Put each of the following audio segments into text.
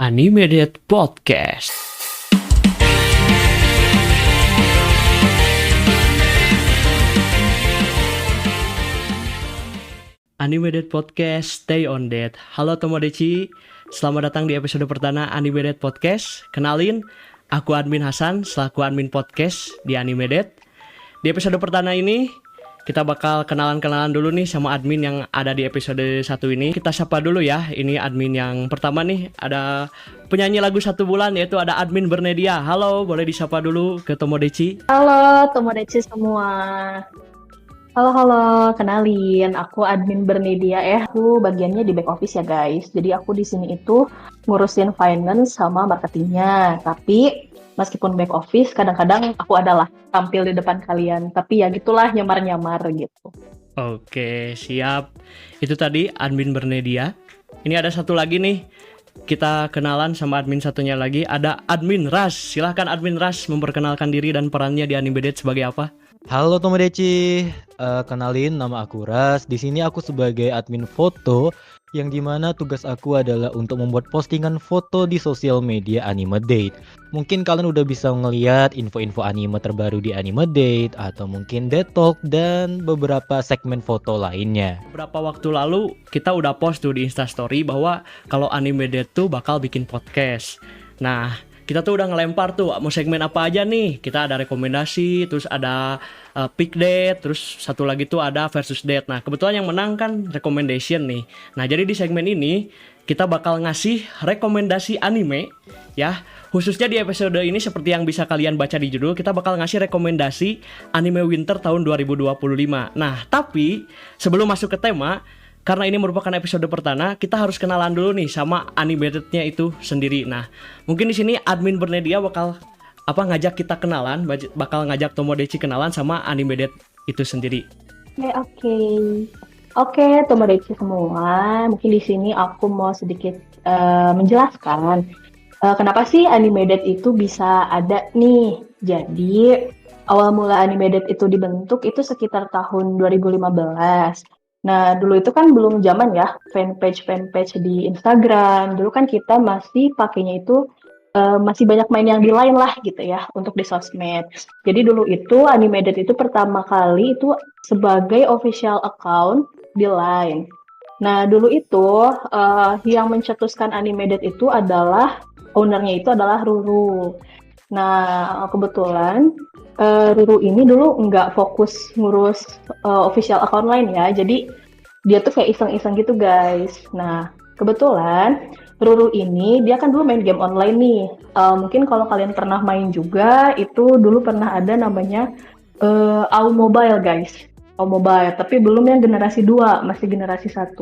Animated Podcast. Animated Podcast, stay on that. Halo Tomodachi, selamat datang di episode pertama Animated Podcast. Kenalin, aku Admin Hasan, selaku admin podcast di Animated. Di episode pertama ini, kita bakal kenalan-kenalan dulu nih sama admin yang ada di episode 1 ini. Kita sapa dulu ya, ini admin yang pertama nih. Ada penyanyi lagu 1 bulan, yaitu ada admin Bernedia. Halo, boleh disapa dulu ke Tomodachi. Halo Tomodachi semua. Halo, kenalin, aku admin Bernedia ya. Aku bagiannya di back office ya guys. Jadi aku di sini itu ngurusin finance sama marketingnya. Tapi meskipun back office, kadang-kadang aku adalah tampil di depan kalian. Tapi ya gitulah, nyamar-nyamar gitu. Oke, siap. Itu tadi admin Bernedia. Ini ada satu lagi nih. Kita kenalan sama admin satunya lagi. Ada admin Ras. Silahkan admin Ras memperkenalkan diri dan perannya di Animated sebagai apa? Halo Tomodachi, kenalin nama aku Ras. Di sini aku sebagai admin foto, yang dimana tugas aku adalah untuk membuat postingan foto di sosial media Animated. Mungkin kalian udah bisa ngeliat info-info anime terbaru di Animated, atau mungkin Detalk dan beberapa segmen foto lainnya. Beberapa waktu lalu kita udah post tuh di Instastory bahwa kalau Animated tuh bakal bikin podcast. Nah, kita tuh udah ngelempar tuh mau segmen apa aja nih. Kita ada rekomendasi, terus ada pick date, terus satu lagi tuh ada versus date. Nah, kebetulan yang menang kan recommendation nih. Nah, jadi di segmen ini kita bakal ngasih rekomendasi anime ya. Khususnya di episode ini seperti yang bisa kalian baca di judul, kita bakal ngasih rekomendasi anime winter tahun 2025. Nah, tapi sebelum masuk ke tema, karena ini merupakan episode pertama, kita harus kenalan dulu nih sama Animated-nya itu sendiri. Nah, mungkin di sini admin Bernedia bakal ngajak kita kenalan, bakal ngajak Tomodachi kenalan sama Animated itu sendiri. Oke, Tomodachi semua. Mungkin di sini aku mau sedikit menjelaskan kenapa sih Animated itu bisa ada nih. Jadi, awal mula Animated itu dibentuk itu sekitar tahun 2015. Nah, dulu itu kan belum zaman ya fanpage di Instagram. Dulu kan kita masih pakainya itu masih banyak main yang di Line lah gitu ya untuk di sosmed. Jadi dulu itu Animated itu pertama kali itu sebagai official account di Line. Nah, dulu itu yang mencetuskan Animated itu adalah ownernya itu adalah Ruru. Nah, kebetulan Ruru ini dulu nggak fokus ngurus official account lain ya, jadi dia tuh kayak iseng-iseng gitu guys. Nah, kebetulan Ruru ini dia kan dulu main game online nih. Mungkin kalau kalian pernah main juga, itu dulu pernah ada namanya AU Mobile guys. AU Mobile, tapi belum yang generasi 2, masih generasi 1.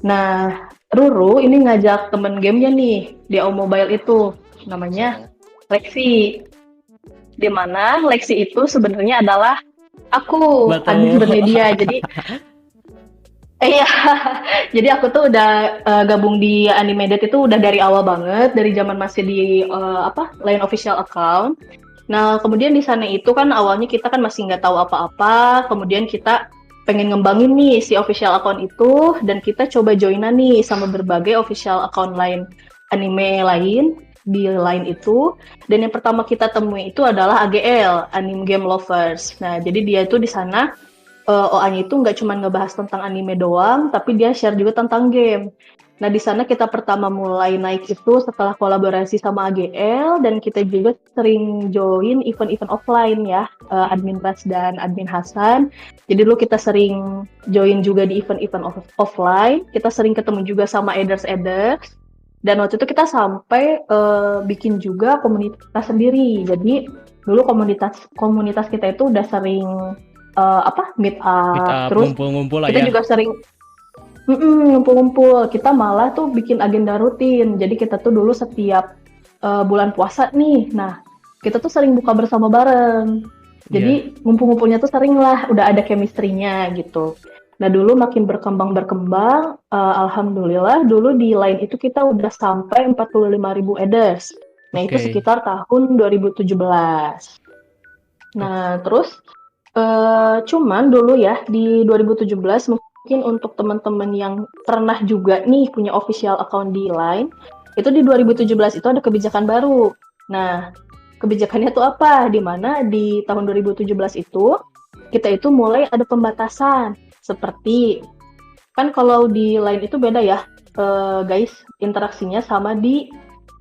Nah, Ruru ini ngajak temen gamenya nih di AU Mobile itu, namanya Lexi. Di mana Lexi itu sebenarnya adalah aku, admin Bernedia. Jadi iya, jadi aku tuh udah gabung di Animated itu udah dari awal banget, dari zaman masih di Line official account. Nah, kemudian di sana itu kan awalnya kita kan masih nggak tahu apa-apa, kemudian kita pengen ngembangin nih si official account itu, dan kita coba joinan nih sama berbagai official account lain anime lain di Line itu. Dan yang pertama kita temui itu adalah AGL, Anime Game Lovers. Nah, jadi dia itu di sana OA-nya itu nggak cuma ngebahas tentang anime doang, tapi dia share juga tentang game. Nah, di sana kita pertama mulai naik itu setelah kolaborasi sama AGL, dan kita juga sering join event-event offline ya, admin Ras dan admin Hasan. Jadi dulu kita sering join juga di event-event offline, kita sering ketemu juga sama elders. Dan waktu itu kita sampai bikin juga komunitas sendiri. Jadi dulu komunitas kita itu udah sering meet up, terus ngumpul-ngumpul lah kita ya. juga sering ngumpul-ngumpul. Kita malah tuh bikin agenda rutin. Jadi kita tuh dulu setiap bulan puasa nih, nah kita tuh sering buka bersama bareng. Jadi ngumpul-ngumpulnya tuh sering lah, udah ada chemistry-nya gitu. Nah, dulu makin berkembang, alhamdulillah dulu di Line itu kita udah sampai 45.000 adders. Nah, itu sekitar tahun 2017. Nah, terus cuman dulu ya di 2017 mungkin untuk teman-teman yang pernah juga nih punya official account di Line, itu di 2017 itu ada kebijakan baru. Nah, kebijakannya tuh apa? Di mana di tahun 2017 itu kita itu mulai ada pembatasan. Seperti kan kalau di Line itu beda ya, guys, interaksinya sama di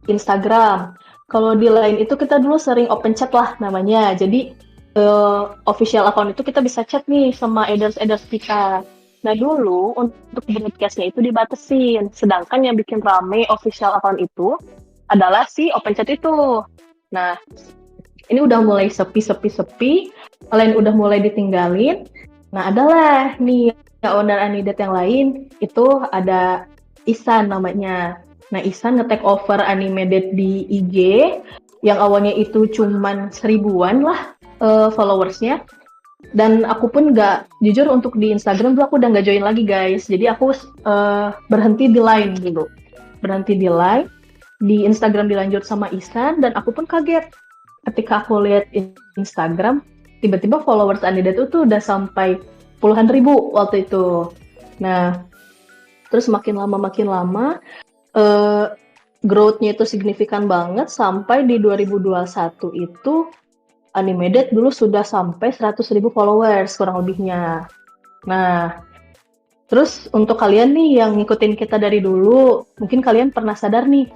Instagram. Kalau di Line itu kita dulu sering open chat lah namanya. Jadi official account itu kita bisa chat nih sama elders kita. Nah dulu untuk broadcastnya itu dibatasin, sedangkan yang bikin rame official account itu adalah si open chat itu. Nah ini udah mulai sepi, kalian udah mulai ditinggalin. Nah adalah nih owner Animedate yang lain itu ada Isan namanya. Nah Isan nge-take over Animedate di IG yang awalnya itu cuman 1000-an lah followersnya. Dan aku pun jujur untuk di Instagram dulu aku udah nggak join lagi guys. Jadi aku berhenti di Line dulu. Berhenti di Line, di Instagram dilanjut sama Isan, dan aku pun kaget ketika aku lihat Instagram, tiba-tiba followers Animedate itu udah sampai puluhan ribu waktu itu. Nah, terus makin lama growth-nya itu signifikan banget sampai di 2021 itu Animedate dulu sudah sampai 100.000 followers kurang lebihnya. Nah, terus untuk kalian nih yang ngikutin kita dari dulu, mungkin kalian pernah sadar nih,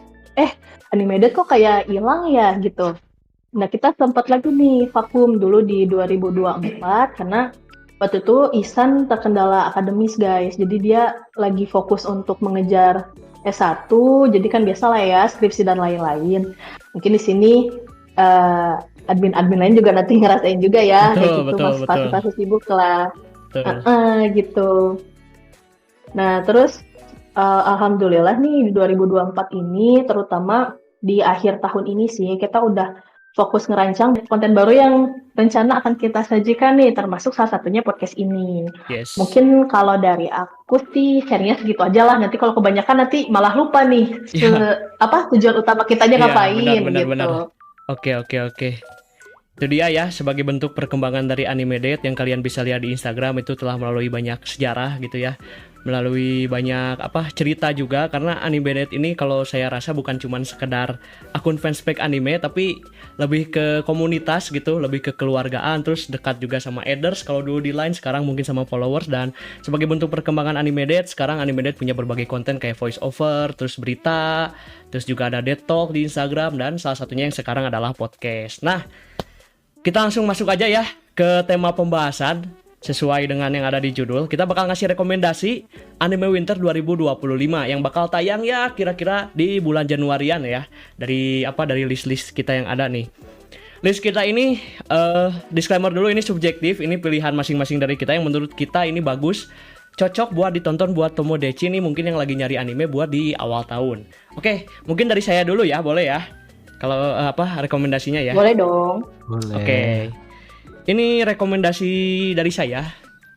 Animedate kok kayak hilang ya gitu. Nah, kita sempat lagi nih vakum dulu di 2024 karena waktu itu Isan terkendala akademis guys. Jadi dia lagi fokus untuk mengejar S1, jadi kan biasa lah ya skripsi dan lain-lain. Mungkin di sini admin lain juga nanti ngerasain juga ya, betul. Pas sibuk lah, gitu. Nah terus alhamdulillah nih di 2024 ini, terutama di akhir tahun ini sih kita udah fokus ngerancang konten baru yang rencana akan kita sajikan nih, termasuk salah satunya podcast ini. Yes. Mungkin kalau dari aku sih sharingnya segitu aja lah. Nanti kalau kebanyakan nanti malah lupa nih tujuan utama kita aja ngapain benar. Oke. Itu dia ya, sebagai bentuk perkembangan dari Animedate yang kalian bisa lihat di Instagram itu telah melalui banyak sejarah gitu ya. Melalui banyak cerita juga, karena Animedate ini kalau saya rasa bukan cuma sekedar akun fanspage anime, tapi lebih ke komunitas gitu, lebih ke keluargaan, terus dekat juga sama elders kalau dulu di Line, sekarang mungkin sama followers. Dan sebagai bentuk perkembangan Animedate, sekarang Animedate punya berbagai konten kayak voice over, terus berita, terus juga ada dead talk di Instagram, dan salah satunya yang sekarang adalah podcast. Nah, kita langsung masuk aja ya ke tema pembahasan. Sesuai dengan yang ada di judul, kita bakal ngasih rekomendasi anime winter 2025 yang bakal tayang ya kira-kira di bulan Januarian ya. Dari list-list kita yang ada nih. List kita ini disclaimer dulu, ini subjektif, ini pilihan masing-masing dari kita yang menurut kita ini bagus, cocok buat ditonton buat Tomodachi nih mungkin yang lagi nyari anime buat di awal tahun. Oke, mungkin dari saya dulu ya, boleh ya? Kalau rekomendasinya ya? Boleh dong. Boleh. Oke. Ini rekomendasi dari saya.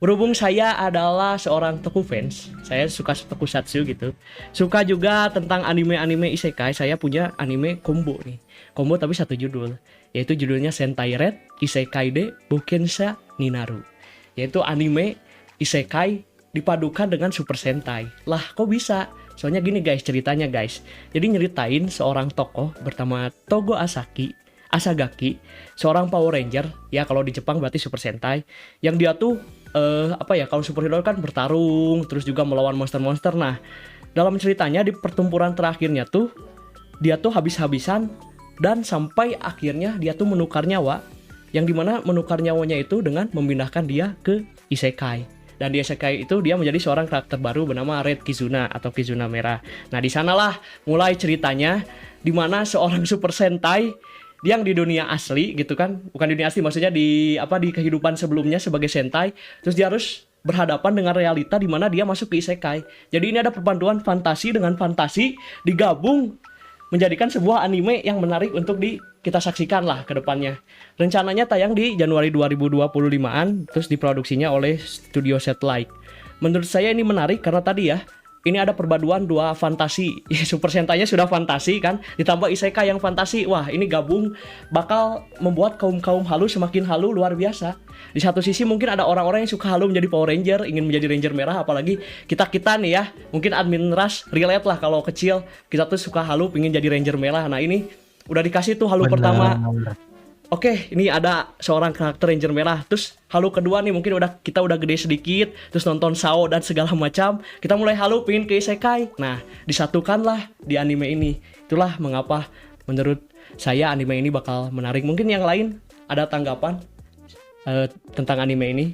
Berhubung saya adalah seorang toku fans, saya suka tokusatsu gitu. Suka juga tentang anime-anime isekai. Saya punya anime combo nih. Combo tapi satu judul, yaitu judulnya Sentai Red Isekai de Boukensha Ninaru. Yaitu anime isekai dipadukan dengan Super Sentai. Lah, kok bisa? Soalnya gini guys, ceritanya guys. Jadi nyeritain seorang tokoh bernama Togo Asagaki, seorang Power Ranger, ya kalau di Jepang berarti Super Sentai, yang dia tuh kalau superhero kan bertarung, terus juga melawan monster-monster. Nah, dalam ceritanya di pertempuran terakhirnya tuh dia tuh habis-habisan dan sampai akhirnya dia tuh menukar nyawa, yang dimana menukar nyawanya itu dengan memindahkan dia ke isekai. Dan di isekai itu dia menjadi seorang karakter baru bernama Red Kizuna atau Kizuna Merah. Nah, di sanalah mulai ceritanya, di mana seorang Super Sentai yang di dunia asli gitu kan, bukan di dunia asli, maksudnya di kehidupan sebelumnya sebagai sentai, terus dia harus berhadapan dengan realita di mana dia masuk ke isekai. Jadi ini ada perpaduan fantasi dengan fantasi digabung menjadikan sebuah anime yang menarik untuk kita saksikan lah ke depannya. Rencananya tayang di Januari 2025-an, terus diproduksinya oleh Studio Satellite. Menurut saya ini menarik karena tadi ya, ini ada perpaduan dua fantasi. Super Sentai-nya sudah fantasi kan, ditambah isekai yang fantasi. Wah, ini gabung bakal membuat kaum halu semakin halu luar biasa. Di satu sisi mungkin ada orang-orang yang suka halu menjadi Power Ranger, ingin menjadi Ranger merah, apalagi kita nih ya, mungkin admin Rush relate lah kalau kecil kita tuh suka halu pengen jadi Ranger merah. Nah, ini udah dikasih tuh halu pertama. Oke, ini ada seorang karakter Ranger merah. Terus halu kedua nih mungkin kita udah gede sedikit, terus nonton Sao dan segala macam, kita mulai halu pengen ke isekai. Nah, disatukanlah di anime ini. Itulah mengapa menurut saya anime ini bakal menarik. Mungkin yang lain ada tanggapan tentang anime ini?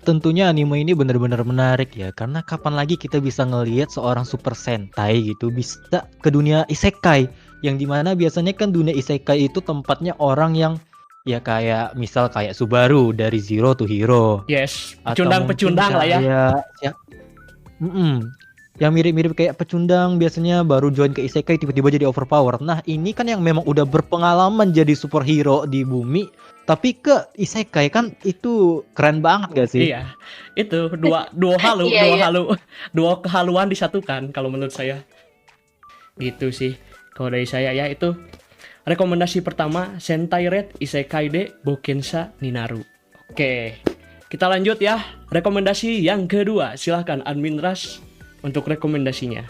Tentunya anime ini benar-benar menarik ya, karena kapan lagi kita bisa ngelihat seorang Super Sentai gitu bisa ke dunia isekai, yang dimana biasanya kan dunia isekai itu tempatnya orang yang ya kayak misal kayak Subaru dari Zero to Hero. Yes, Atau pecundang-pecundang lah ya. Yang mirip-mirip kayak pecundang biasanya baru join ke isekai tiba-tiba jadi overpower. Nah, ini kan yang memang udah berpengalaman jadi superhero di bumi, tapi ke isekai kan itu keren banget gak sih? Iya, itu dua halu, dua kehaluan disatukan kalau menurut saya. Gitu sih. Kalau dari saya ya itu rekomendasi pertama Sentai Red Isekai de Bokensa Ninaru. Oke, kita lanjut ya. Rekomendasi yang kedua, silahkan admin Rush untuk rekomendasinya.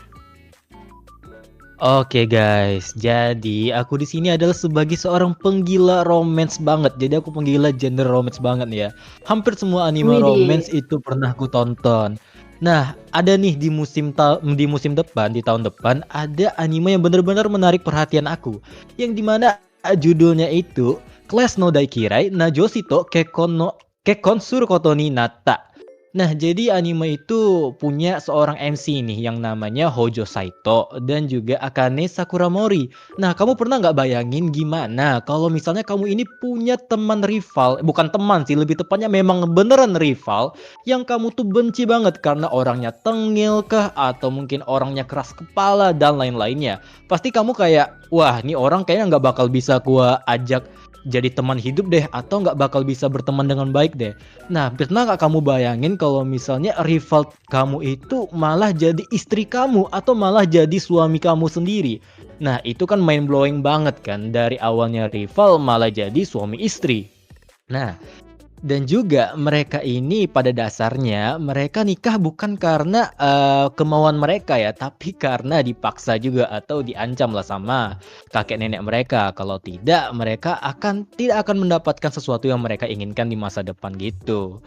Oke guys, jadi aku di sini adalah sebagai seorang penggila romance banget. Jadi aku penggila genre romance banget ya. Hampir semua anime romance itu pernah aku tonton. Nah, ada nih di musim depan, di tahun depan ada anime yang benar-benar menarik perhatian aku. Yang dimana judulnya itu Class no Daikirai Najoshito Kekkon Surukoto ni Natta. Nah, jadi anime itu punya seorang MC nih yang namanya Hojo Saito dan juga Akane Sakuramori. Nah, kamu pernah nggak bayangin gimana kalau misalnya kamu ini punya teman rival, bukan teman sih, lebih tepatnya memang beneran rival yang kamu tuh benci banget karena orangnya tengil kah atau mungkin orangnya keras kepala dan lain-lainnya. Pasti kamu kayak, wah, ini orang kayaknya nggak bakal bisa gua ajak jadi teman hidup deh, atau nggak bakal bisa berteman dengan baik deh. Nah, pernah nggak kamu bayangin kalau misalnya rival kamu itu malah jadi istri kamu atau malah jadi suami kamu sendiri? Nah, itu kan mind blowing banget kan, dari awalnya rival malah jadi suami istri. Nah, dan juga mereka ini pada dasarnya mereka nikah bukan karena kemauan mereka ya, tapi karena dipaksa juga atau diancam lah sama kakek nenek mereka. Kalau tidak, mereka tidak akan mendapatkan sesuatu yang mereka inginkan di masa depan gitu.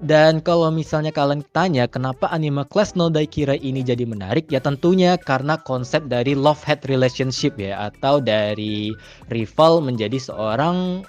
Dan kalau misalnya kalian tanya kenapa anime Class no Daikirai ini jadi menarik, ya tentunya karena konsep dari love-hate relationship ya, atau dari rival menjadi seorang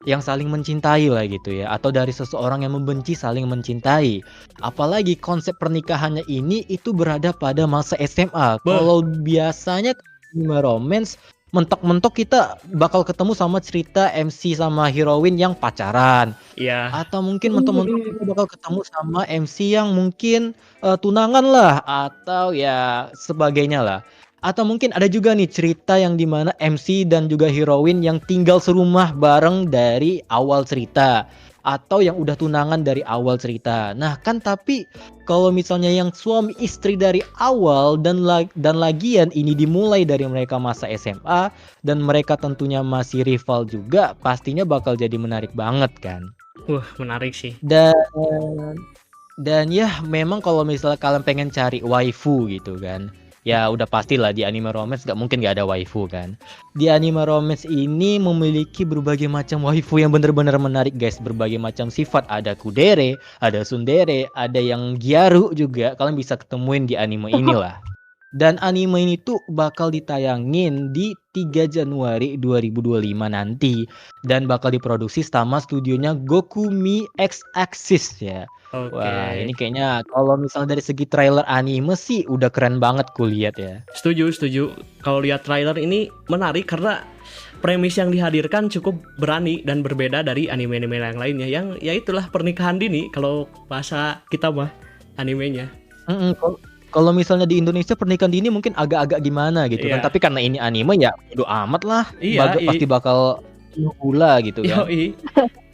yang saling mencintai lah gitu ya, atau dari seseorang yang membenci saling mencintai. Apalagi konsep pernikahannya ini itu berada pada masa SMA. Kalau biasanya anime romance mentok-mentok kita bakal ketemu sama cerita MC sama heroine yang pacaran. Iya. Atau mungkin mentok-mentok kita bakal ketemu sama MC yang mungkin tunangan lah atau ya sebagainya lah. Atau mungkin ada juga nih cerita yang dimana MC dan juga heroine yang tinggal serumah bareng dari awal cerita, atau yang udah tunangan dari awal cerita. Nah kan, tapi kalau misalnya yang suami istri dari awal dan lagian ini dimulai dari mereka masa SMA dan mereka tentunya masih rival juga, pastinya bakal jadi menarik banget kan. Menarik sih. Dan ya memang kalau misalnya kalian pengen cari waifu gitu kan, ya udah pastilah di anime romance gak mungkin gak ada waifu kan. Di anime romance ini memiliki berbagai macam waifu yang benar-benar menarik guys. Berbagai macam sifat, ada kudere, ada tsundere, ada yang gyaru juga. Kalian bisa ketemuin di anime inilah. Dan anime ini tuh bakal ditayangin di 3 Januari 2025 nanti. Dan bakal diproduksi sama studionya Gokumi X Axis ya. Okay. Wah, ini kayaknya kalau misalnya dari segi trailer anime sih udah keren banget kulihat ya. Setuju. Kalau lihat trailer ini menarik karena premis yang dihadirkan cukup berani dan berbeda dari anime-anime yang lainnya. Yang ya itulah pernikahan dini kalau bahasa kita mah animenya. Kalau misalnya di Indonesia pernikahan dini mungkin agak-agak gimana gitu kan. Tapi karena ini anime ya bodo amat lah. Pasti bakal gula gitu kan.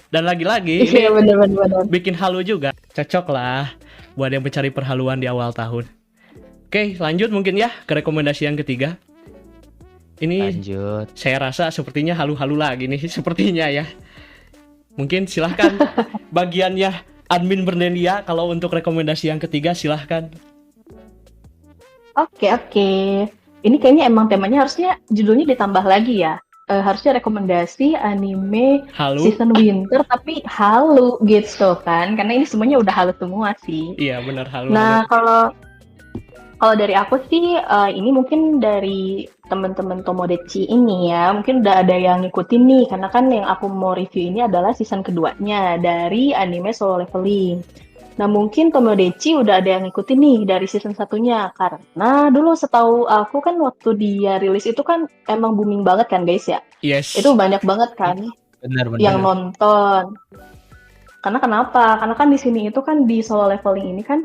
Dan lagi-lagi ini bikin halu juga. Cocok lah buat yang mencari perhaluan di awal tahun. Oke, lanjut mungkin ya ke rekomendasi yang ketiga. Ini Lanjut. saya rasa sepertinya halu-halu lagi nih, sepertinya ya. Mungkin silahkan bagiannya admin Bernelia, kalau untuk rekomendasi yang ketiga silahkan. Oke. Ini kayaknya emang temanya harusnya judulnya ditambah lagi ya. Harusnya rekomendasi anime Halu? season winter tapi halu gitu kan. Karena ini semuanya udah halu semua sih. Iya benar, halu. Nah, kalau dari aku sih, ini mungkin dari teman-teman Tomodachi ini ya, mungkin udah ada yang ngikutin nih, karena kan yang aku mau review ini adalah season keduanya dari anime Solo Leveling. Nah, mungkin Tomodachi udah ada yang ngikutin nih dari season satunya, karena dulu setahu aku kan waktu dia rilis itu kan emang booming banget kan guys ya. Yes. Itu banyak banget kan Benar. yang nonton. Karena kenapa? Karena kan di sini itu kan di Solo Leveling ini kan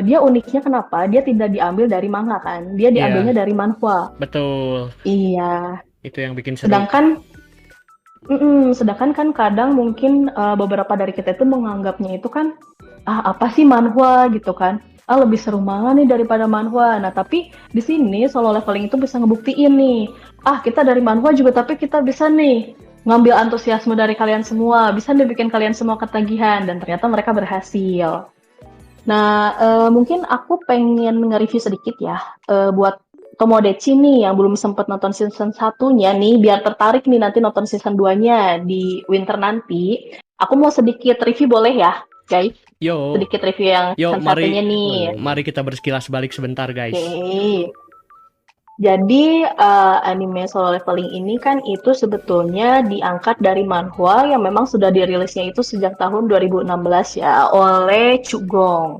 dia uniknya kenapa? Dia tidak diambil dari manga kan? Dia diambilnya dari manhwa. Betul. Iya. Itu yang bikin seru. Sedangkan kan kadang mungkin beberapa dari kita itu menganggapnya itu kan apa sih manhwa gitu kan? Lebih seru manga nih daripada manhwa. Nah, tapi di sini Solo Leveling itu bisa ngebuktiin nih. Kita dari manhwa juga tapi kita bisa nih ngambil antusiasme dari kalian semua, bisa nih bikin kalian semua ketagihan, dan ternyata mereka berhasil. Nah, mungkin aku pengen nge-review sedikit ya, buat Tomodachi nih yang belum sempat nonton season 1-nya nih, biar tertarik nih nanti nonton season 2-nya di winter nanti. Aku mau sedikit review boleh ya, guys? Yo. Sedikit review yang season 1-nya nih. Mari kita bersekilas balik sebentar, guys. Oke. Jadi anime Solo Leveling ini kan itu sebetulnya diangkat dari manhwa yang memang sudah dirilisnya itu sejak tahun 2016 ya oleh Chugong.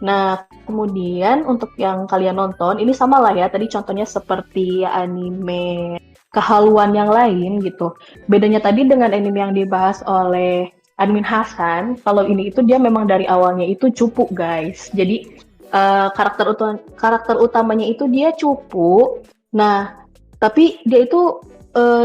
Nah, kemudian untuk yang kalian nonton ini sama lah ya, tadi contohnya seperti anime kehaluan yang lain gitu. Bedanya tadi dengan anime yang dibahas oleh Admin Hasan, kalau ini itu dia memang dari awalnya itu cupu guys. Jadi karakter utamanya itu dia cupu. Nah, tapi dia itu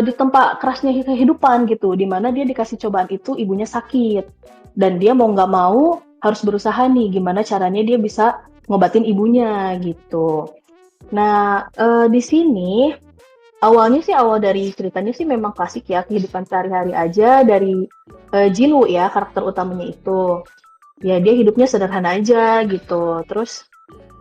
di tempat kerasnya kehidupan gitu, di mana dia dikasih cobaan itu ibunya sakit, dan dia mau nggak mau harus berusaha nih gimana caranya dia bisa ngobatin ibunya gitu. Nah, di sini awal dari ceritanya sih memang klasik ya, kehidupan sehari-hari aja dari Jinwoo ya, karakter utamanya itu. Ya dia hidupnya sederhana aja gitu, terus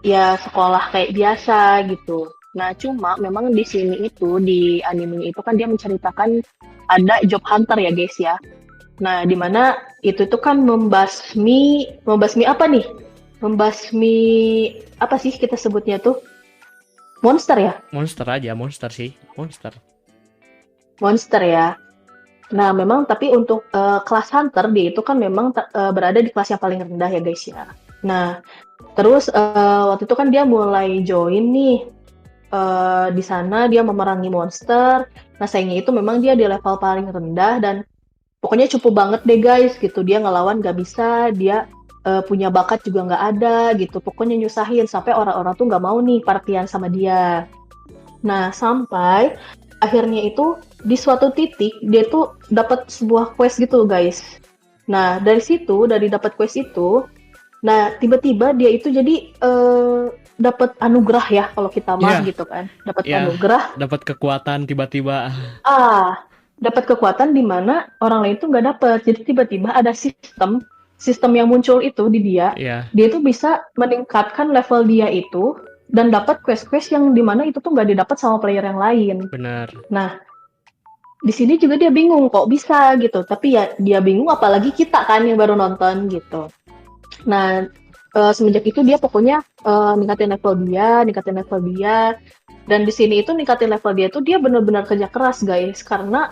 ya sekolah kayak biasa gitu. Nah cuma memang di sini itu di animenya itu kan dia menceritakan ada job hunter ya guys ya. Nah dimana itu tuh kan membasmi apa nih? Membasmi apa sih kita sebutnya tuh? Monster ya? Monster aja, monster sih, monster. Monster ya. Nah, memang tapi untuk kelas hunter dia itu kan memang berada di kelas yang paling rendah ya guys ya. Nah, terus waktu itu kan dia mulai join nih di sana dia memerangi monster. Nah, sayangnya itu memang dia di level paling rendah dan pokoknya cupu banget deh guys gitu. Dia ngelawan gak bisa, dia punya bakat juga nggak ada gitu. Pokoknya nyusahin sampai orang-orang tuh nggak mau nih partian sama dia. Nah, sampai akhirnya itu di suatu titik dia tuh dapat sebuah quest gitu guys. Nah dari dapat quest itu, nah tiba-tiba dia itu jadi dapat anugerah ya kalau kita mah gitu kan, dapat anugerah, dapat kekuatan tiba-tiba. Dapat kekuatan di mana orang lain tuh nggak dapat. Jadi tiba-tiba ada sistem yang muncul itu di dia. Dia tuh bisa meningkatkan level dia itu dan dapat quest-quest yang dimana itu tuh nggak didapat sama player yang lain. Benar. Nah, di sini juga dia bingung kok bisa gitu. Tapi ya dia bingung apalagi kita kan yang baru nonton gitu. Nah, semenjak itu dia pokoknya ningkatin level dia. Dan di sini itu ningkatin level dia tuh dia benar-benar kerja keras guys. Karena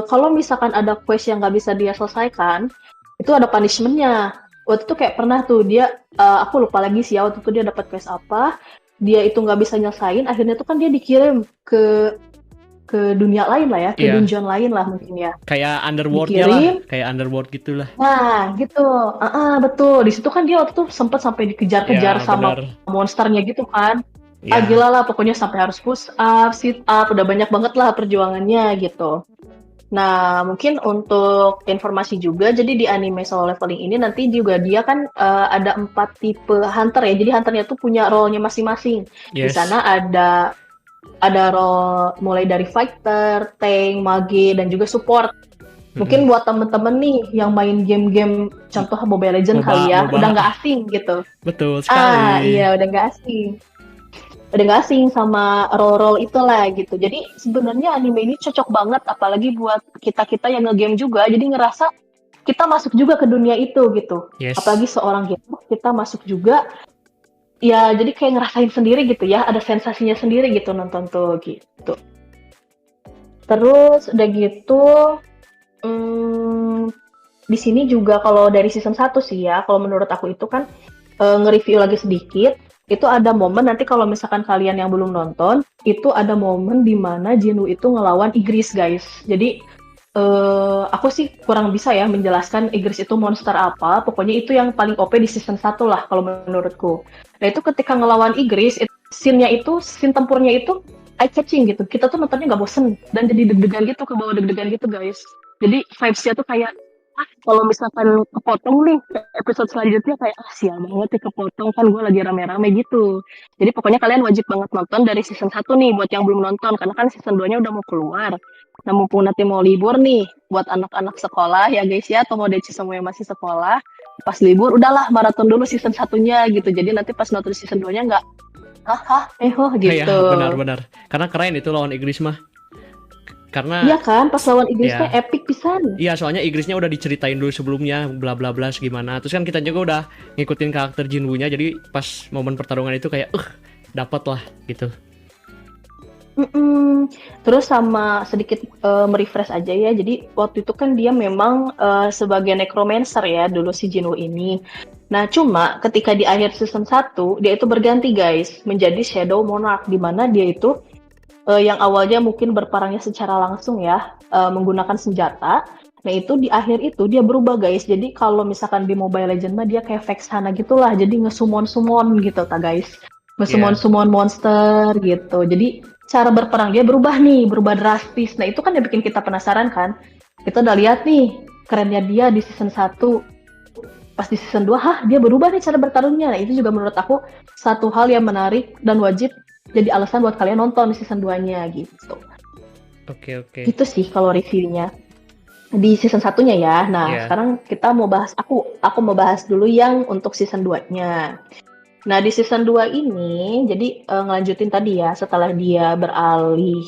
kalau misalkan ada quest yang nggak bisa dia selesaikan, itu ada punishment-nya. Waktu itu kayak pernah tuh dia, aku lupa lagi sih ya waktu itu dia dapat quest apa. Dia itu nggak bisa nyelesain, akhirnya tuh kan dia dikirim ke dunia lain lah ya, ke dungeon lain lah mungkin ya. Kayak underworld-nya lah, kayak underworld gitulah. Nah, gitu. Betul. Di situ kan dia waktu itu sempat sampai dikejar-kejar sama monsternya gitu kan. Gila lah, pokoknya sampai harus push up, sit up, udah banyak banget lah perjuangannya gitu. Nah, mungkin untuk informasi juga, jadi di anime Solo Leveling ini nanti juga dia kan ada 4 tipe hunter ya. Jadi hunternya tuh punya role-nya masing-masing. Di Yes. sana ada role mulai dari fighter, tank, mage, dan juga support. Mungkin Mm-mm. buat temen-temen nih yang main game-game contoh Mobile Legends kali ya, MOBA. udah nggak asing gitu. Betul Ah, sekali. iya udah nggak asing. Udah nggak asing sama role-role itulah gitu. Jadi sebenarnya anime ini cocok banget apalagi buat kita-kita yang nge-game juga. Jadi ngerasa kita masuk juga ke dunia itu gitu. Yes. Apalagi seorang gamer kita masuk juga ya jadi kayak ngerasain sendiri gitu ya, ada sensasinya sendiri gitu nonton tuh gitu. Terus udah gitu hmm, di sini juga kalau dari season 1 sih ya, kalau menurut aku itu kan nge-review lagi sedikit, itu ada momen nanti kalau misalkan kalian yang belum nonton, itu ada momen di mana Jinwoo itu ngelawan Igris, guys. Jadi aku sih kurang bisa ya menjelaskan Igris itu monster apa, pokoknya itu yang paling OP di season 1 lah kalau menurutku. Nah itu ketika ngelawan Igris, scene tempurnya itu eye-catching gitu. Kita tuh nontonnya nggak bosen, dan jadi deg-degan gitu, ke bawah deg-degan gitu guys. Jadi vibes-nya tuh kayak, kalau misalkan kepotong nih episode selanjutnya kayak sial banget ya kepotong kan gue lagi rame-rame gitu. Jadi pokoknya kalian wajib banget nonton dari season 1 nih buat yang belum nonton karena kan season 2-nya udah mau keluar. Nah mumpung nanti mau libur nih buat anak-anak sekolah ya guys ya atau mau deci semua yang masih sekolah pas libur udahlah maraton dulu season 1-nya gitu. Jadi nanti pas nonton season 2-nya nggak hah Ya, gitu. benar-benar. Karena keren itu lawan Inggris mah. Iya Karena kan pas lawan Inggrisnya ya, epic pisan. iya soalnya Inggrisnya udah diceritain dulu sebelumnya bla bla bla gimana. Terus kan kita juga udah ngikutin karakter Jinwoo-nya jadi pas momen pertarungan itu kayak dapat lah gitu. Terus sama sedikit merefresh aja ya. Jadi waktu itu kan dia memang sebagai necromancer ya dulu si Jinwoo ini. Nah, cuma ketika di akhir season 1 dia itu berganti guys menjadi Shadow Monarch di mana dia itu yang awalnya mungkin berperangnya secara langsung ya menggunakan senjata. Nah, itu di akhir itu dia berubah guys. Jadi kalau misalkan di Mobile Legends mah dia kayak Vexana gitulah. Jadi nge-summon gitu ta guys. Iya. Nge-summon monster gitu. Jadi cara berperang dia berubah nih, berubah drastis. Nah, itu kan yang bikin kita penasaran kan. Kita udah lihat nih kerennya dia di season 1. Pas di season 2, dia berubah nih cara bertarungnya. Nah, itu juga menurut aku satu hal yang menarik dan wajib jadi alasan buat kalian nonton di season 2-nya gitu. Oke, oke. Gitu sih kalau reviewnya. Di season 1-nya ya. Nah, Iya. sekarang kita mau bahas aku mau bahas dulu yang untuk season 2-nya. Nah, di season 2 ini, jadi ngelanjutin tadi ya, setelah dia beralih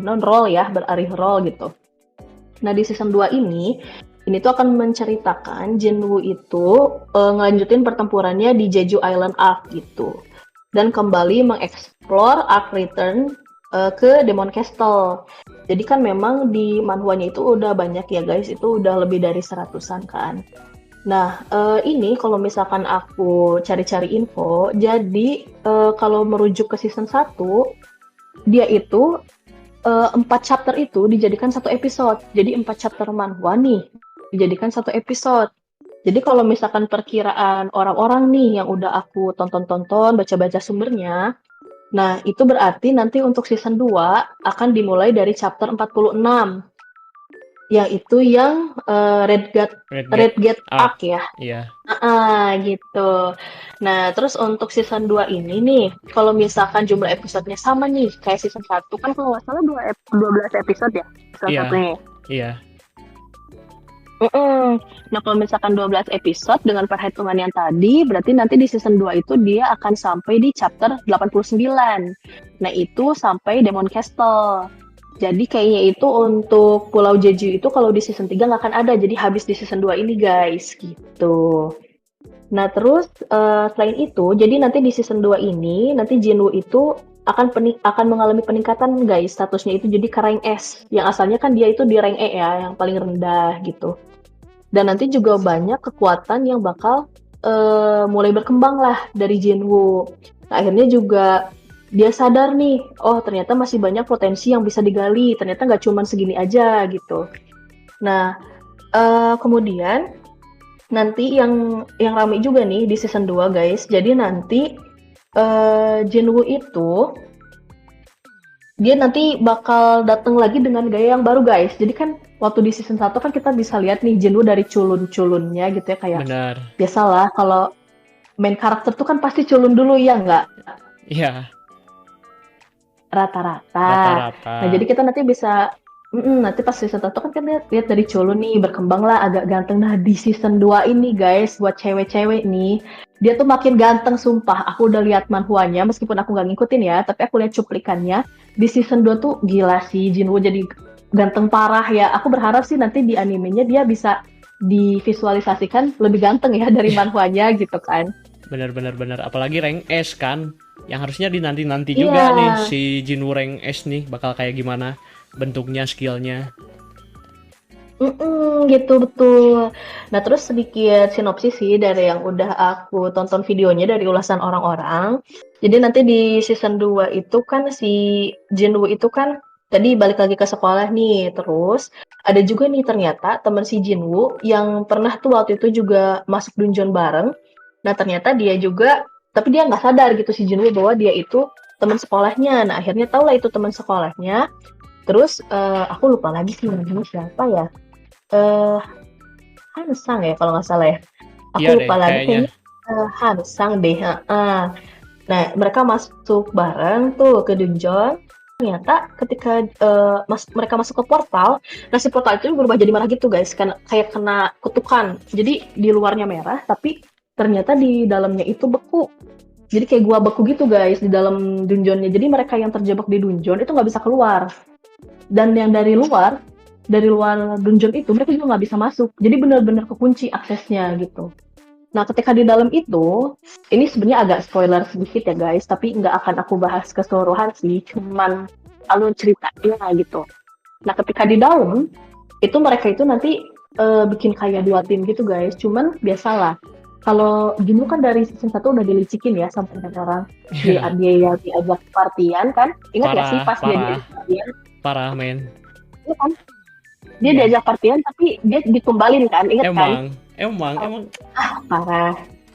non-role ya, beralih role gitu. Nah, di season 2 ini tuh akan menceritakan Jinwoo itu ngelanjutin pertempurannya di Jeju Island Arc gitu. Dan kembali mengeksplor Arc Return ke Demon Castle. Jadi kan memang di manhwanya itu udah banyak ya guys, itu udah lebih dari 100-an kan. Nah, ini kalau misalkan aku cari-cari info, jadi kalau merujuk ke season 1, dia itu 4 chapter itu dijadikan satu episode. Jadi 4 chapter manhwa nih dijadikan satu episode. Jadi kalau misalkan perkiraan orang-orang nih yang udah aku tonton-tonton, baca-baca sumbernya, nah itu berarti nanti untuk season 2 akan dimulai dari chapter 46. Yang Red Red Gate Arc. Arc ya. Iya. Gitu. Nah, terus untuk season 2 ini nih, kalau misalkan jumlah episodenya sama nih, kayak season 1 kan kalau nggak salah 12 episode ya, salah Iya. satunya. Iya. Nah, kalau misalkan 12 episode dengan perhitungan yang tadi, berarti nanti di season 2 itu dia akan sampai di chapter 89. Nah, itu sampai Demon Castle. Jadi kayaknya itu untuk Pulau Jeju itu kalau di season 3 nggak akan ada, jadi habis di season 2 ini guys, gitu. Nah terus selain itu, jadi nanti di season 2 ini, nanti Jinwoo itu akan mengalami peningkatan guys, statusnya itu jadi ke rank S, yang asalnya kan dia itu di rank E ya, yang paling rendah gitu. Dan nanti juga banyak kekuatan yang bakal mulai berkembang lah dari Jinwoo. Nah, akhirnya juga dia sadar nih, oh ternyata masih banyak potensi yang bisa digali, ternyata nggak cuma segini aja gitu. Nah, kemudian nanti yang ramai juga nih di season 2 guys, jadi nanti Jinwoo itu dia nanti bakal datang lagi dengan gaya yang baru guys. Jadi kan waktu di season 1 kan kita bisa lihat nih Jinwoo dari culun-culunnya gitu ya, kayak Benar. biasalah kalau main karakter tuh kan pasti culun dulu ya nggak? Iya, Rata-rata. rata-rata. Nah jadi kita nanti bisa nanti pas season 1 kan kita lihat dari culun nih berkembang lah agak ganteng. Nah di season 2 ini guys buat cewek-cewek nih dia tuh makin ganteng sumpah. Aku udah lihat manhwanya meskipun aku nggak ngikutin ya, tapi aku lihat cuplikannya. Di season 2 tuh gila sih Jinwoo jadi ganteng parah ya. Aku berharap sih nanti di animenya dia bisa divisualisasikan lebih ganteng ya dari manhwanya gitu kan. Benar. Apalagi rank S kan, yang harusnya dinanti-nanti Iya. juga nih si Jinwoo rank S nih bakal kayak gimana bentuknya, skillnya. Gitu betul. Nah terus sedikit sinopsis sih dari yang udah aku tonton videonya dari ulasan orang-orang. Jadi nanti di season 2 itu kan si Jinwoo itu kan tadi balik lagi ke sekolah nih. Terus ada juga nih ternyata teman si Jinwoo yang pernah tuh waktu itu juga masuk dungeon bareng. Nah ternyata dia juga, tapi dia nggak sadar gitu si Jinwoo bahwa dia itu teman sekolahnya. Nah akhirnya tau lah itu teman sekolahnya. Terus aku lupa lagi sih namanya siapa ya. Hansang ya kalau nggak salah ya. Aku Iya deh, lupa lagi kayaknya. kayaknya Hansang deh. Nah mereka masuk bareng tuh ke dungeon. Ternyata ketika mereka masuk ke portal, nah si portal itu berubah jadi merah gitu guys, kan kayak kena kutukan. Jadi di luarnya merah, tapi ternyata di dalamnya itu beku. Jadi kayak gua beku gitu guys di dalam dungeonnya. Jadi mereka yang terjebak di dungeon itu nggak bisa keluar. Dan yang dari luar dungeon itu mereka juga nggak bisa masuk. Jadi benar-benar kekunci aksesnya gitu. Nah ketika di dalam itu, ini sebenarnya agak spoiler sedikit ya guys, tapi nggak akan aku bahas keseluruhan sih, cuman alur ceritanya gitu. Nah ketika di dalam, itu mereka itu nanti bikin kayak 2 tim gitu guys, cuman biasalah. Kalau Jinwoo kan dari season 1 udah dilicikin ya sampai orang dia diajak partian kan, ingat ya sih pas dia diajak partian, Parah men. iya kan? Dia Iya. diajak partian tapi dia ditumbalin kan, ingat kan? Emang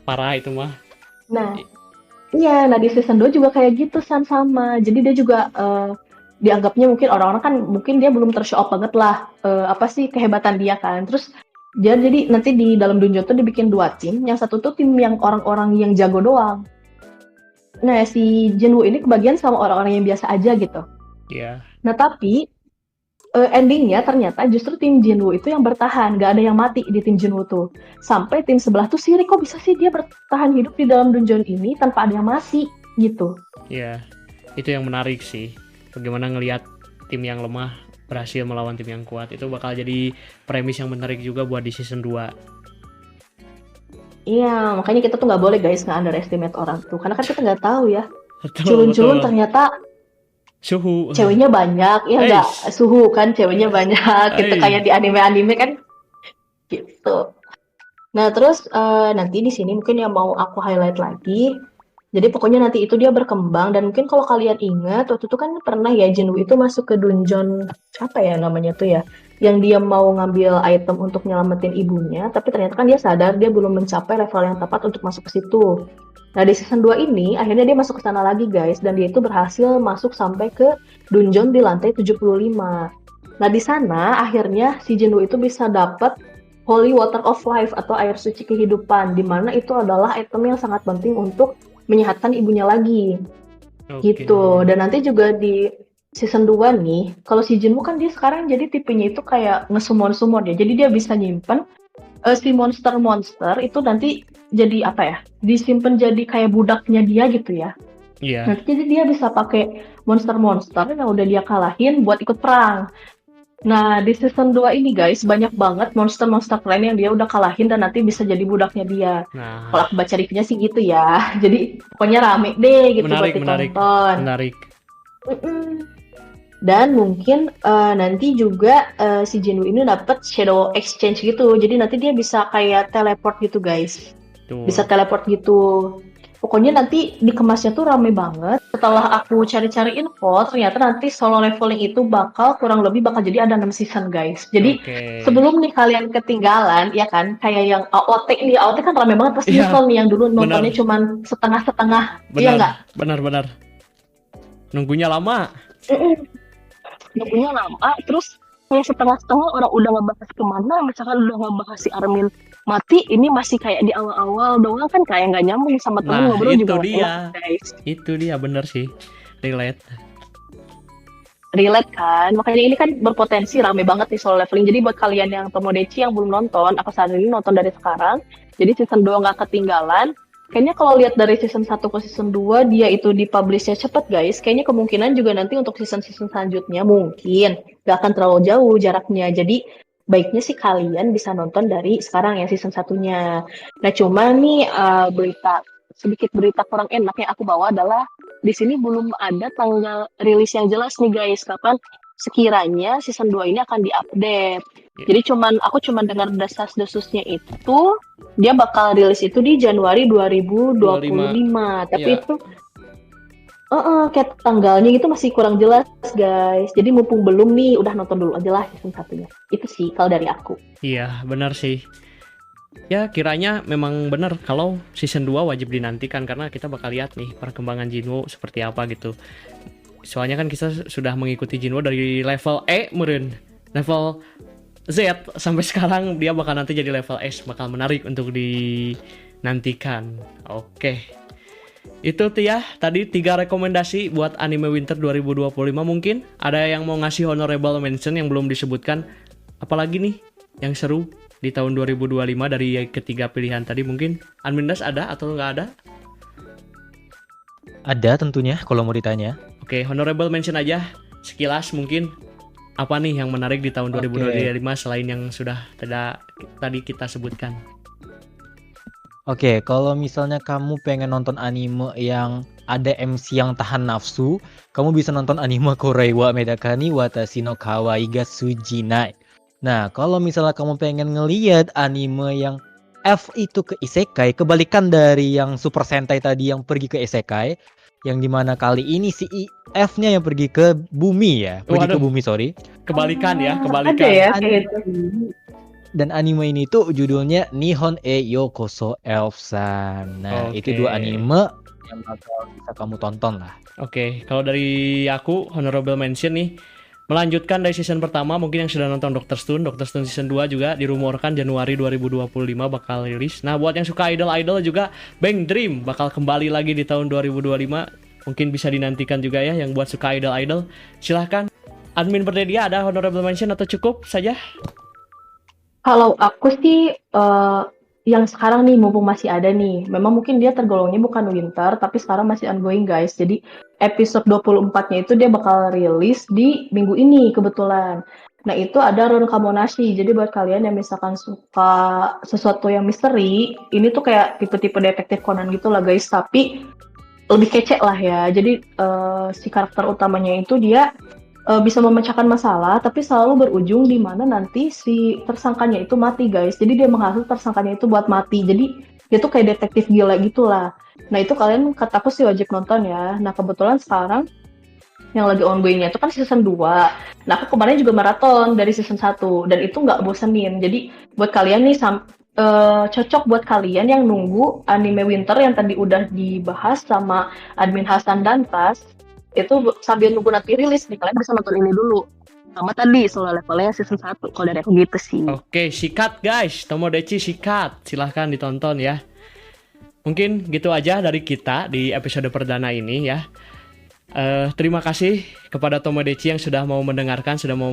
Parah. itu mah. Nah, iya, nah di season 2 juga kayak gitu sama. Jadi dia juga dianggapnya mungkin orang-orang kan mungkin dia belum tershow up banget lah apa sih kehebatan dia kan. Terus dia jadi nanti di dalam dungeon tuh dibikin 2 tim, yang satu tuh tim yang orang-orang yang jago doang. Nah, si Jinwoo ini kebagian sama orang-orang yang biasa aja gitu. Iya. Nah, tapi endingnya ternyata justru tim Jinwoo itu yang bertahan, gak ada yang mati di tim Jinwoo tuh. Sampai tim sebelah tuh sirik, kok bisa sih dia bertahan hidup di dalam dungeon ini tanpa ada yang mati gitu. Iya. Itu yang menarik sih. Bagaimana ngelihat tim yang lemah berhasil melawan tim yang kuat, itu bakal jadi premis yang menarik juga buat di season 2. Iya, makanya kita tuh nggak boleh guys nge-underestimate orang tuh, karena kan kita nggak tahu ya. Betul. Culun-culun ternyata Suhu. ceweknya banyak, ya nggak? Suhu kan ceweknya banyak, gitu kayak di anime-anime kan, gitu. Nah terus nanti di sini mungkin yang mau aku highlight lagi. Jadi pokoknya nanti itu dia berkembang dan mungkin kalau kalian ingat waktu itu kan pernah ya Jinwoo itu masuk ke dungeon apa ya namanya tuh ya, yang dia mau ngambil item untuk nyelamatin ibunya, tapi ternyata kan dia sadar dia belum mencapai level yang tepat untuk masuk ke situ. Nah di season 2 ini akhirnya dia masuk ke sana lagi guys, dan dia itu berhasil masuk sampai ke dungeon di lantai 75. Nah di sana akhirnya si Jinwoo itu bisa dapat Holy Water of Life atau air suci kehidupan, di mana itu adalah item yang sangat penting untuk menyehatkan ibunya lagi. Gitu. Dan nanti juga di season 2 nih, kalau si Jinwoo kan dia sekarang jadi tipenya itu kayak nge-summon ya. Jadi dia bisa nyimpen si monster-monster itu nanti jadi apa ya? Disimpan jadi kayak budaknya dia gitu ya. Iya. Nanti jadi dia bisa pakai monster-monster yang udah dia kalahin buat ikut perang. Nah, di season 2 ini guys, banyak banget monster-monster keren yang dia udah kalahin dan nanti bisa jadi budaknya dia. Nah, Kalau aku baca reviewnya sih gitu ya. Jadi pokoknya rame deh gitu buat ditonton. menarik. Dan mungkin nanti juga si Jinwoo ini dapat shadow exchange gitu. Jadi nanti dia bisa kayak teleport gitu guys. Tuh. Bisa teleport gitu. Pokoknya nanti dikemasnya tuh rame banget. Setelah aku cari-cari info, ternyata nanti solo leveling itu kurang lebih bakal jadi ada 6 season guys. Jadi sebelum nih kalian ketinggalan, ya kan, kayak yang AOT nih, AOT kan rame banget pasti nonton nih, yang dulu nontonnya cuman setengah-setengah. Iya nggak? Benar. Nunggunya lama. Nggak punya nama, terus kayak setengah-setengah orang udah ngebahas kemana, misalkan udah ngebahas si Armin mati, ini masih kayak di awal-awal doang kan, kayak nggak nyambung sama temen, Nah, ngobrol itu juga nggak dia. enak guys. Itu dia bener sih. Relate. Relate kan, makanya ini kan berpotensi rame banget nih Solo Leveling. Jadi buat kalian yang Tomodachi yang belum nonton, aku saranin nonton dari sekarang, jadi season 2 nggak ketinggalan. Kayaknya kalau lihat dari season 1 ke season 2, dia itu dipublishnya cepet guys. Kayaknya kemungkinan juga nanti untuk season-season selanjutnya mungkin gak akan terlalu jauh jaraknya. Jadi baiknya sih kalian bisa nonton dari sekarang ya season satunya. Nah cuma nih sedikit berita kurang enak yang aku bawa adalah di sini belum ada tanggal rilis yang jelas nih guys, kapan sekiranya season 2 ini akan diupdate. Jadi aku cuman dengar desas-desusnya itu dia bakal rilis itu di Januari 2025. Tapi Iya. itu kayak tanggalnya itu masih kurang jelas guys. Jadi mumpung belum nih, udah nonton dulu aja lah season satunya. Itu sih kalau dari aku. Iya, benar sih. Ya, kiranya memang benar kalau season 2 wajib dinantikan karena kita bakal lihat nih perkembangan Jinwoo seperti apa gitu. Soalnya kan kita sudah mengikuti Jinwoo dari level E meureun. Level Z sampai sekarang dia bakal nanti jadi level S, bakal menarik untuk dinantikan. Oke. Itu tuh ya, tadi 3 rekomendasi buat anime Winter 2025 mungkin. Ada yang mau ngasih honorable mention yang belum disebutkan. Apalagi nih yang seru di tahun 2025 dari ketiga pilihan tadi mungkin. Anmindas ada atau nggak ada? Ada tentunya kalau mau ditanya. Oke, honorable mention aja. Sekilas mungkin apa nih yang menarik di tahun 2025 selain yang sudah tadi kita sebutkan. Oke, kalau misalnya kamu pengen nonton anime yang ada MC yang tahan nafsu, kamu bisa nonton anime Korei wa Medakani Watashi no Kawaii ga Sujinai. Nah, kalau misalnya kamu pengen ngelihat anime yang F itu ke isekai, kebalikan dari yang Super Sentai tadi yang pergi ke isekai, yang dimana kali ini si F-nya yang pergi ke bumi ya, pergi ke bumi, sorry. Kebalikan ya, kebalikan. Ada ya kayak gitu. Dan anime ini tuh judulnya Nihon e Yokoso Elf-san. Nah, itu 2 anime yang bakal bisa kamu tonton lah. Oke, kalau dari aku honorable mention nih, melanjutkan dari season pertama mungkin yang sudah nonton Dr. Stone season 2 juga dirumorkan Januari 2025 bakal rilis. Nah, buat yang suka idol-idol juga Bang Dream bakal kembali lagi di tahun 2025. Mungkin bisa dinantikan juga ya yang buat suka idol-idol. Silahkan admin Berdedia, ada honorable mention atau cukup saja? Kalau aku sih yang sekarang nih mumpung masih ada nih, memang mungkin dia tergolongnya bukan winter tapi sekarang masih ongoing guys. Jadi episode 24-nya itu dia bakal rilis di minggu ini kebetulan. Nah, itu ada Ron Kamonashi. Jadi buat kalian yang misalkan suka sesuatu yang misteri, ini tuh kayak tipe-tipe detektif Conan gitu lah guys, tapi lebih kece lah ya. Jadi si karakter utamanya itu dia bisa memecahkan masalah, tapi selalu berujung di mana nanti si tersangkanya itu mati guys. Jadi dia menghasut tersangkanya itu buat mati. Jadi dia tuh kayak detektif gila gitulah. Nah itu kalian kataku sih wajib nonton ya. Nah kebetulan sekarang yang lagi ongoingnya itu kan season 2. Nah aku kemarin juga maraton dari season 1 dan itu nggak bosenin. Jadi buat kalian nih cocok buat kalian yang nunggu anime winter yang tadi udah dibahas sama admin Hasan dan Tas. Itu sambil nunggu nanti rilis nih, kalian bisa nonton ini dulu sama tadi Solo Levelnya season 1 kalau dari aku gitu sih. Oke, sikat guys, Tomodachi sikat, silahkan ditonton ya. Mungkin gitu aja dari kita di episode perdana ini ya. Terima kasih kepada Tomodachi yang sudah mau mendengarkan, sudah mau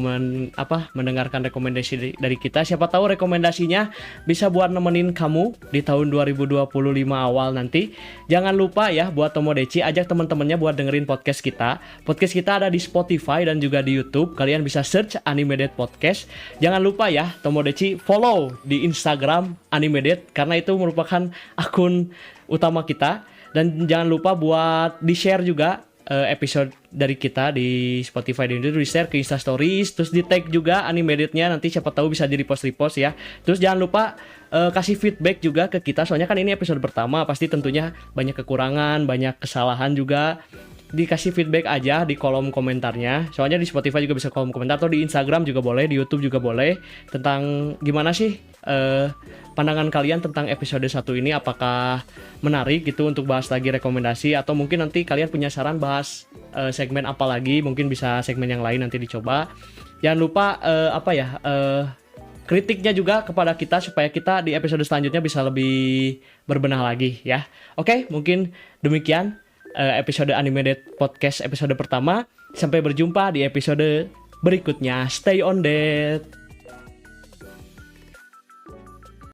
mendengarkan rekomendasi dari kita. Siapa tahu rekomendasinya bisa buat nemenin kamu di tahun 2025 awal nanti. Jangan lupa ya buat Tomodachi ajak teman-temannya buat dengerin podcast kita. Podcast kita ada di Spotify dan juga di YouTube. Kalian bisa search Animedate Podcast. Jangan lupa ya Tomodachi follow di Instagram Animedate karena itu merupakan akun utama kita. Dan jangan lupa buat di-share juga episode dari kita di Spotify dan YouTube, di share ke Insta Stories, terus di tag juga Animedate-nya, nanti siapa tahu bisa di repost ya. Terus jangan lupa kasih feedback juga ke kita, soalnya kan ini episode pertama, pasti tentunya banyak kekurangan, banyak kesalahan juga. dikasih feedback aja di kolom komentarnya. Soalnya di Spotify juga bisa kolom komentar, atau di Instagram juga boleh, di YouTube juga boleh, tentang gimana sih pandangan kalian tentang episode 1 ini. Apakah menarik gitu untuk bahas lagi rekomendasi, atau mungkin nanti kalian punya saran bahas segmen apa lagi, mungkin bisa segmen yang lain nanti dicoba. Jangan lupa kritiknya juga kepada kita supaya kita di episode selanjutnya bisa lebih berbenah lagi ya. Oke, mungkin demikian episode Animated Podcast episode pertama. Sampai berjumpa di episode berikutnya. Stay on that.